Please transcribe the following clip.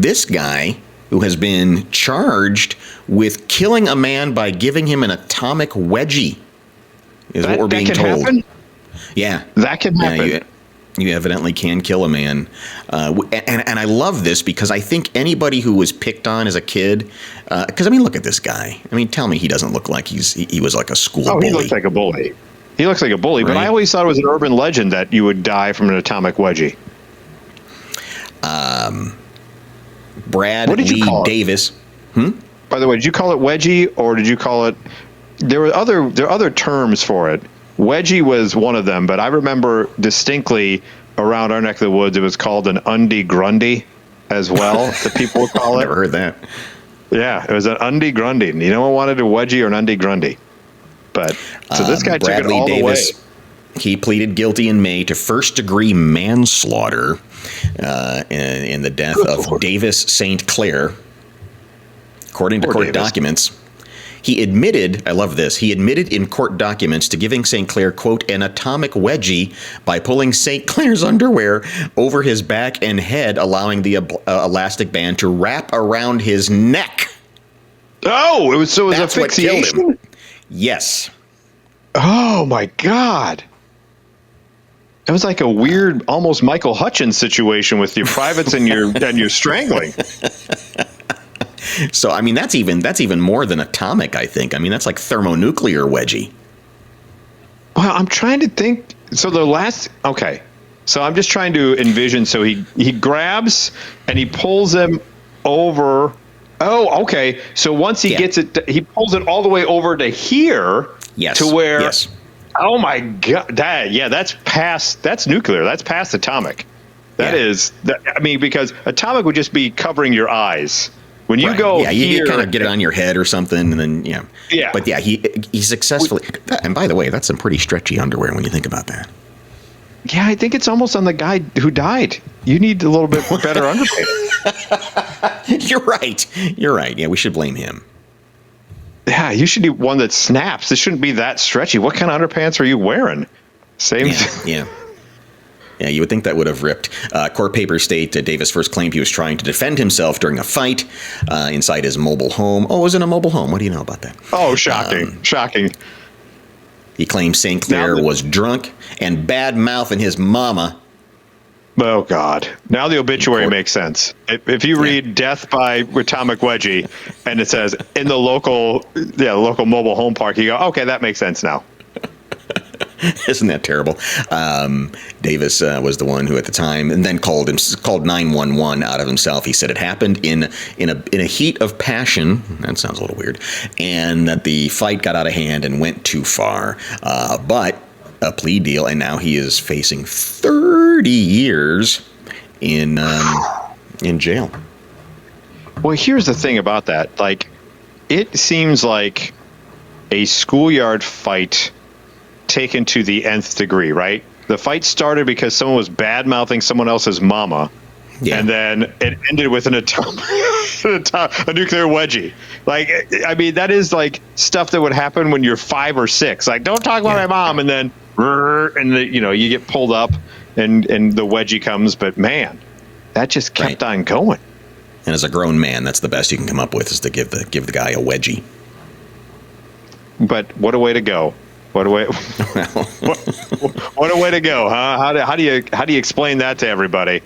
this guy who has been charged with killing a man by giving him an atomic wedgie is what we're being told. Happen? Yeah. That can happen. Yeah, you evidently can kill a man. And I love this because I think anybody who was picked on as a kid, because, I mean, look at this guy. I mean, tell me he doesn't look like he was like a school bully. He looks like a bully. He looks like a bully, right? But I always thought it was an urban legend that you would die from an atomic wedgie. Brad Lee Davis. By the way, did you call it wedgie or did you call it? There are other terms for it. Wedgie was one of them, but I remember distinctly around our neck of the woods it was called an undie grundy as well. The people would call it. Never heard that. Yeah, it was an undie grundy. You know what wanted a wedgie or an undie grundy? But so this guy took it all the way. He pleaded guilty in May to first-degree manslaughter in the death of Davis St. Clair. According to court documents, he admitted, I love this, he admitted in court documents to giving St. Clair, quote, an atomic wedgie by pulling St. Clair's underwear over his back and head, allowing the elastic band to wrap around his neck. Oh, it was asphyxiation? Yes. Oh, my God. It was like a weird, almost Michael Hutchins situation with your privates and your strangling. So, I mean, that's even more than atomic, I think. I mean, that's like thermonuclear wedgie. Well, I'm trying to think. So okay. So I'm just trying to envision. So he grabs and he pulls him over. Oh, okay. So once he gets it, he pulls it all the way over to here. Yes. To where. Yes. Oh my God. That's nuclear. That's past atomic. I mean, because atomic would just be covering your eyes. When you go here, you kind of get it on your head or something, and then yeah. But yeah, he successfully. And by the way, that's some pretty stretchy underwear when you think about that. Yeah, I think it's almost on the guy who died. You need a little bit better underwear. You're right. Yeah, we should blame him. Yeah, you should do one that snaps. This shouldn't be that stretchy. What kind of underpants are you wearing? Same. Yeah. Yeah, you would think that would have ripped. Court papers state Davis first claimed he was trying to defend himself during a fight inside his mobile home. Oh, it was in a mobile home. What do you know about that? Oh, shocking. Shocking. He claimed St. Clair was drunk and bad-mouthing his mama. Oh, God. Now the obituary makes sense. If you read death by atomic wedgie and it says in the local mobile home park, you go, okay, that makes sense now. Isn't that terrible? Davis was the one who, at the time, and then called 911 out of himself. He said it happened in a heat of passion. That sounds a little weird, and that the fight got out of hand and went too far. But a plea deal, and now he is facing 30 years in jail. Well, here's the thing about that. Like, it seems like a schoolyard fight taken to the nth degree, right? The fight started because someone was bad-mouthing someone else's mama, and then it ended with a nuclear wedgie. Like, I mean, that is like stuff that would happen when you're 5 or 6. Like, don't talk about my mom, and then you get pulled up, and the wedgie comes. But man, that just kept on going. And as a grown man, that's the best you can come up with, is to give the guy a wedgie. But what a way to go! What a way! What a way to go, huh? How do you explain that to everybody?